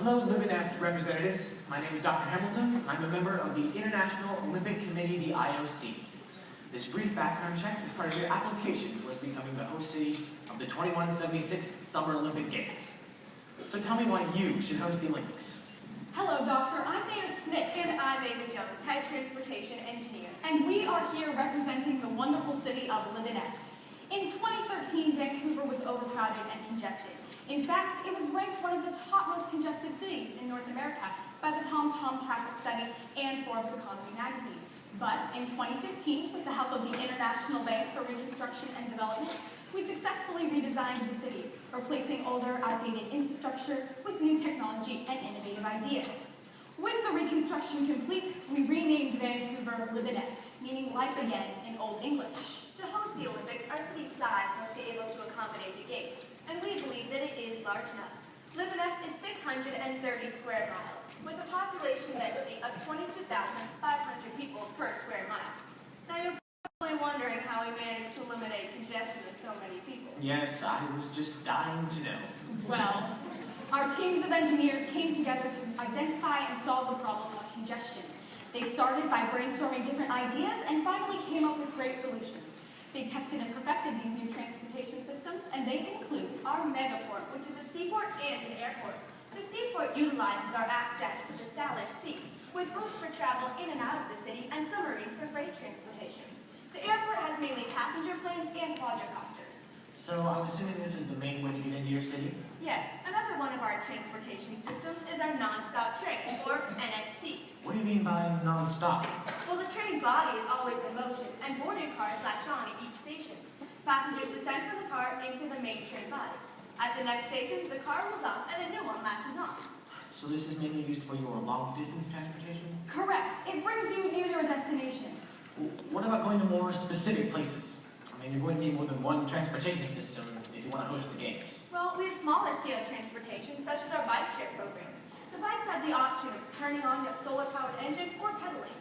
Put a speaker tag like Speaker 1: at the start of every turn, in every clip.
Speaker 1: Hello, Libban-Eft representatives. My name is Dr. Hamilton. I'm a member of the International Olympic Committee, the IOC. This brief background check is part of your application towards becoming the host city of the 2176 Summer Olympic Games. So tell me why you should host the Olympics.
Speaker 2: Hello, Doctor. I'm Mayor Smith.
Speaker 3: And I'm Ava Jones, Head Transportation Engineer.
Speaker 2: And we are here representing the wonderful city of Libban-Eft. In 2013, Vancouver was overcrowded and congested. In fact, it was ranked one of the top most congested cities in North America by the TomTom Traffic Study and Forbes Economy magazine. But in 2015, with the help of the International Bank for Reconstruction and Development, we successfully redesigned the city, replacing older, outdated infrastructure with new technology and innovative ideas. With the reconstruction complete, we renamed Vancouver Libban-Eft, meaning life again in Old English.
Speaker 3: To host the Olympics, our city's size must be able to accommodate the Games, and we believe that it is large enough. Libban-Eft is 630 square miles, with a population density of 22,500 people per square mile. Now you're probably wondering how we managed to eliminate congestion with so many people.
Speaker 1: Yes, I was just dying to know.
Speaker 2: Well, our teams of engineers came together to identify and solve the problem of congestion. They started by brainstorming different ideas and finally came up with great solutions. They tested and perfected these new transportation systems, and they include
Speaker 3: our megaport, which is a seaport and an airport. The seaport utilizes our access to the Salish Sea, with boats for travel in and out of the city and submarines for freight transportation. The airport has mainly passenger planes and quadricopters.
Speaker 1: So I'm assuming this is the main way to get into your city?
Speaker 3: Yes, another one of our transportation systems is our non-stop train, or NST.
Speaker 1: What do you mean by non-stop?
Speaker 3: Well, the train body is always in motion, and boarding cars latch on at each station. Passengers descend from the car into the main train body. At the next station, the car rolls off and a new one latches on.
Speaker 1: So this is mainly used for your long-distance transportation?
Speaker 2: Correct. It brings you near your destination.
Speaker 1: What about going to more specific places? I mean, you're going to need more than one transportation system if you want to host the Games.
Speaker 3: Well, we have smaller scale transportation, such as our bike share program. The bikes have the option of turning on a solar-powered engine or pedaling.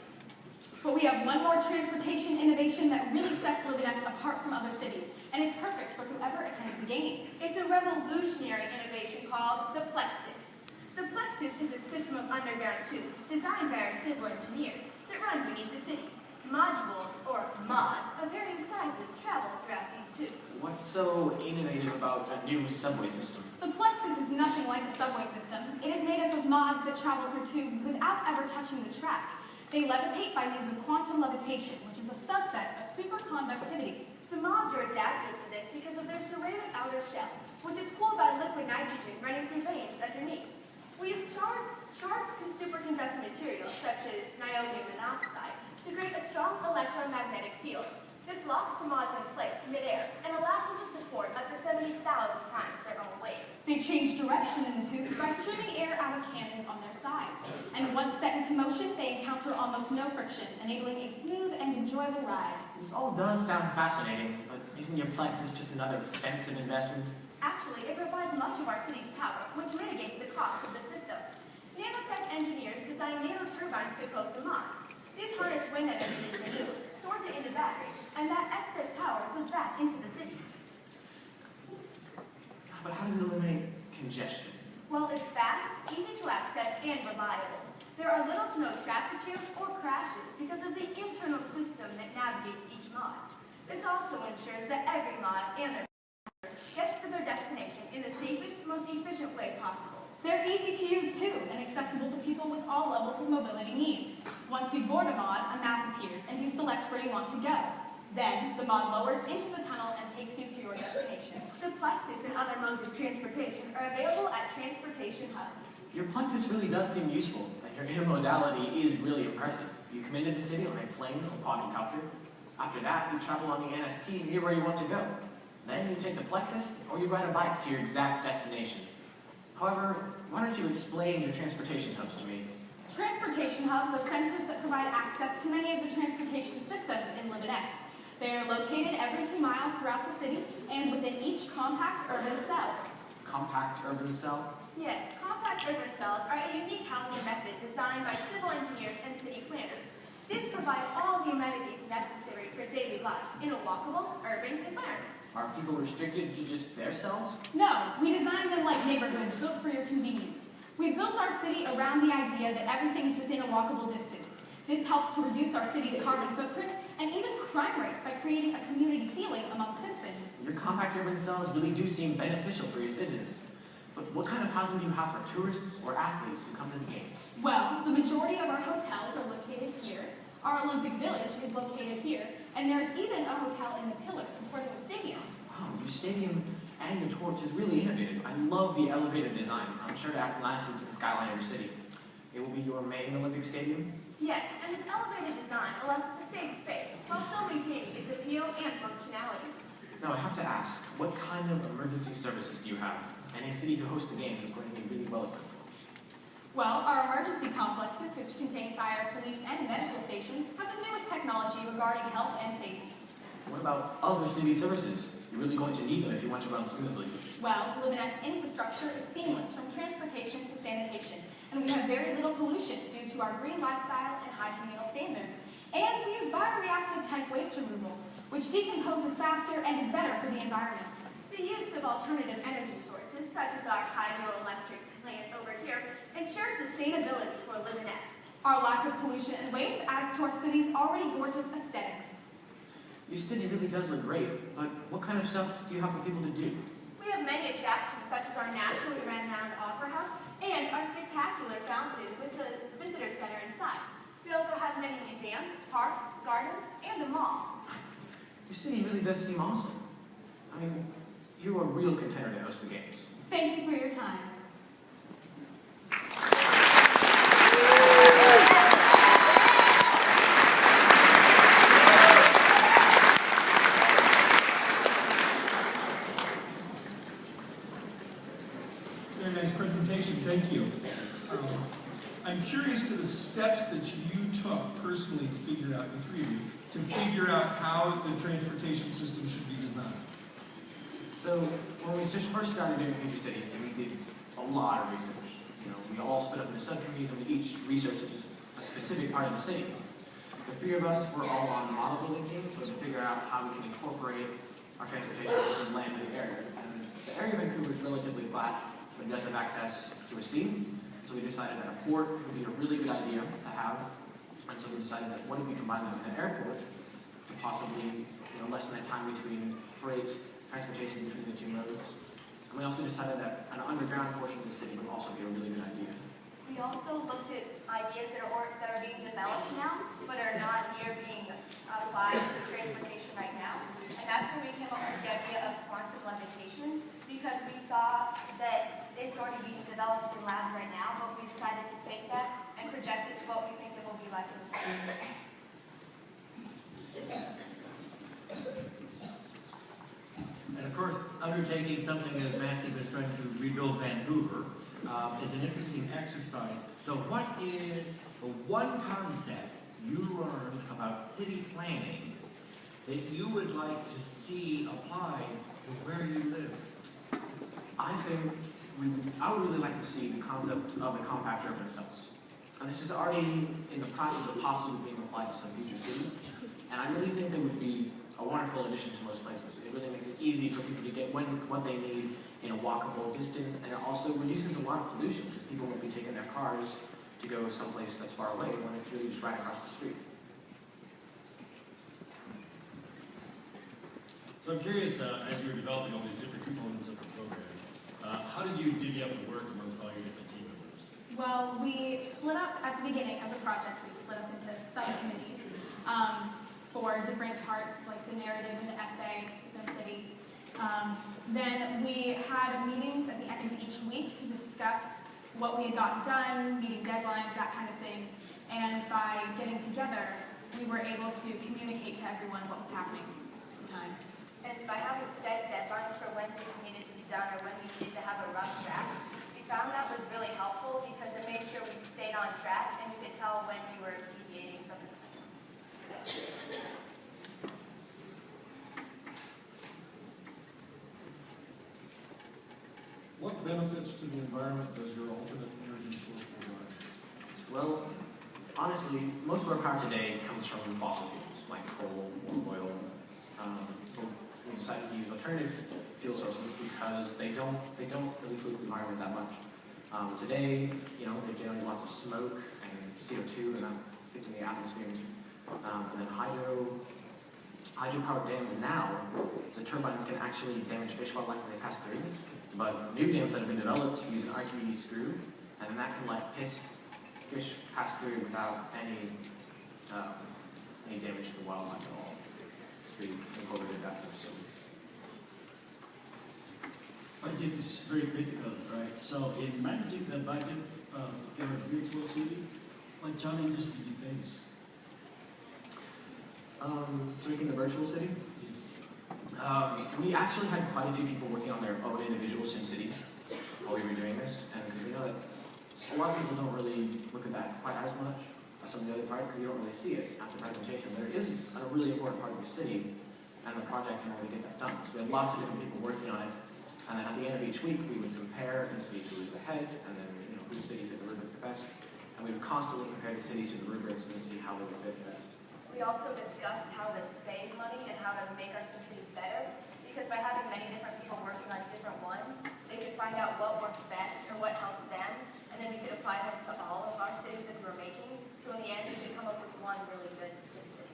Speaker 2: But we have one more transportation innovation that really sets Libban-Eft apart from other cities, and is perfect for whoever attends the Games.
Speaker 3: It's a revolutionary innovation called the Plexus. The Plexus is a system of underground tubes designed by our civil engineers that run beneath the city. Modules, or mods, of varying sizes travel throughout these tubes.
Speaker 1: What's so innovative about a new subway system?
Speaker 2: The Plexus is nothing like a subway system. It is made up of mods that travel through tubes without ever touching the track. They levitate by means of quantum levitation, which is a subset of superconductivity.
Speaker 3: The mods are adapted for this because of their ceramic outer shell, which is cooled by liquid nitrogen running through veins underneath. We use charged superconducting materials such as niobium monoxide to create a strong electromagnetic field. This locks the mods in place mid-air and allows them to support up to 70,000 times their own weight.
Speaker 2: They change direction in the tubes by streaming air out of cannons on their sides. And once set into motion, they encounter almost no friction, enabling a smooth and enjoyable ride.
Speaker 1: This all does sound fascinating, but isn't your Plexus just another expensive investment?
Speaker 3: Actually, it provides much of our city's power, which mitigates the cost of the system. Nanotech engineers design nanoturbines to coat the mods. These harness wind energy as they move, stores it in the battery, and that excess power goes back into the city.
Speaker 1: But how does it eliminate congestion?
Speaker 3: Well, it's fast, easy to access, and reliable. There are little to no traffic jams or crashes because of the internal system that navigates each mod. This also ensures that every mod and their passenger gets to their destination in the safest, most efficient way possible.
Speaker 2: They're easy to use too, and accessible to people with all levels of mobility needs. Once you board a mod, a map appears, and you select where you want to go. Then, the mod lowers into the tunnel and takes you to your destination.
Speaker 3: The Plexus and other modes of transportation are available at transportation hubs.
Speaker 1: Your Plexus really does seem useful, and your intermodality is really impressive. You come into the city on a plane or quadricopter. After that, you travel on the NST near where you want to go. Then you take the Plexus, or you ride a bike to your exact destination. However, why don't you explain your transportation hubs to me?
Speaker 2: Transportation hubs are centers that provide access to many of the transportation systems in Libban-Eft. They are located every 2 miles throughout the city and within each compact urban cell.
Speaker 1: Compact urban cell?
Speaker 3: Yes, compact urban cells are a unique housing method designed by civil engineers and city planners. These provide all the amenities necessary for daily life in a walkable, urban environment.
Speaker 1: Are people restricted to just their cells?
Speaker 2: No, we designed them like neighborhoods built for your convenience. We built our city around the idea that everything is within a walkable distance. This helps to reduce our city's carbon footprint and even crime rates by creating a community feeling among citizens.
Speaker 1: Your compact urban cells really do seem beneficial for your citizens. But what kind of housing do you have for tourists or athletes who come to the games?
Speaker 2: Well, the majority of our hotels are located here, our Olympic Village is located here, and there's even a hotel in the Pillar supporting the stadium.
Speaker 1: Wow, your stadium and your torch is really innovative. I love the elevated design. I'm sure it adds nicely to the skyline of your city. It will be your main Olympic stadium?
Speaker 3: Yes, and its elevated design allows it to save space while still maintaining its appeal and functionality.
Speaker 1: Now, I have to ask, what kind of emergency services do you have? Any city who hosts the games is going to be really well equipped for it.
Speaker 2: Well, our emergency complexes, which contain fire, police, and medical stations, have the newest technology regarding health and safety.
Speaker 1: What about other city services? You're really going to need them if you want to run smoothly.
Speaker 2: Well, Libban-Eft's infrastructure is seamless from transportation to sanitation, and we have very little pollution due to our green lifestyle and high communal standards. And we use bioreactive type waste removal, which decomposes faster and is better for the environment.
Speaker 3: The use of alternative energy sources, such as our hydroelectric plant over here, ensures sustainability for Libban-Eft.
Speaker 2: Our lack of pollution and waste adds to our city's already gorgeous aesthetics.
Speaker 1: Your city really does look great, but what kind of stuff do you have for people to do?
Speaker 3: We have many attractions, such as our nationally renowned opera house and our spectacular fountain with the visitor center inside. We also have many museums, parks, gardens, and a mall.
Speaker 1: Your city really does seem awesome. I mean, you're a real contender to host the games.
Speaker 2: Thank you for your time.
Speaker 4: Very nice presentation, thank you. I'm curious to the steps that you took personally to figure out, the three of you, to figure out how the transportation system should be designed.
Speaker 1: So, when we just first started doing Future City, we did a lot of research. You know, we all split up into subcommittees and we each researched a specific part of the city. The three of us were all on the model building team, so to figure out how we can incorporate our transportation system land in the area. And the area of Vancouver is relatively flat, but it does have access to a sea. So we decided that a port would be a really good idea to have. And so we decided that what if we combine that with an airport to possibly lessen the time between freight, transportation between the two modes. And we also decided that an underground portion of the city would also be a really good idea.
Speaker 3: We also looked at ideas that are being developed now, but are not near being applied to transportation right now. And that's when we came up with the idea of quantum levitation, because we saw that it's already being developed in labs right now, but we decided to take that and project it to what we think it will be like in the future.
Speaker 5: And of course, undertaking something as massive as trying to rebuild Vancouver is an interesting exercise. So what is the one concept you learned about city planning that you would like to see applied to where you live?
Speaker 1: I think I would really like to see the concept of the compact urban cells. And this is already in the process of possibly being applied to some future cities. And I really think they would be a wonderful addition to most places. It really makes it easy for people to get what they need in a walkable distance, and it also reduces a lot of pollution because people won't be taking their cars to go someplace that's far away when it's really just right across the street.
Speaker 6: So I'm curious, as you were developing all these different components of the program, how did you divvy up the work amongst all your different team members?
Speaker 2: Well, we split up at the beginning of the project. We split up into subcommittees for different parts, like the narrative and the essay, SimCity. Then we had meetings at the end of each week to discuss what we had gotten done, meeting deadlines, that kind of thing. And by getting together, we were able to communicate to everyone what was happening in time.
Speaker 3: And by having set deadlines for when things needed to be done or when we needed to have a rough draft, we found that was really helpful because it made sure we stayed on track and we could tell when we were deviating from the plan.
Speaker 4: What benefits to the environment does your alternate energy source provide?
Speaker 1: Well, honestly, most of our power today comes from fossil fuels, like coal or oil. We decided to use alternative fuel sources because they don't really pollute the environment that much. Today, they generate lots of smoke and CO2, and that gets in the atmosphere. And then hydropower dams now, the turbines can actually damage fish wildlife as they pass through. But new dams that have been developed use an RQED screw, and that can let fish pass through without any damage to the wildlife at all. So we incorporated that in the facility.
Speaker 7: Budget is very critical, right? So in managing the budget of your virtual city, what challenges did you face?
Speaker 1: So making the virtual city, we actually had quite a few people working on their own individual SimCity while we were doing this, and because we know that a lot of people don't really look at that quite as much as some of the other part, because you don't really see it at the presentation. There is a really important part of the city and the project in order to get that done. So we had lots of different people working on it, and then at the end of each week we would compare and see who was ahead, and then whose city fit the rubric the best, and we would constantly compare the cities to the rubrics and see how they would fit best.
Speaker 3: We also discussed how to save money and how to make our SimCities better, because by having many different people working on different ones, they could find out what worked best or what helped them, and then we could apply them to all of our cities that we were making, so in the end we could come up with one really good SimCity.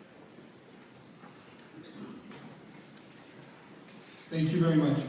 Speaker 4: Thank you very much.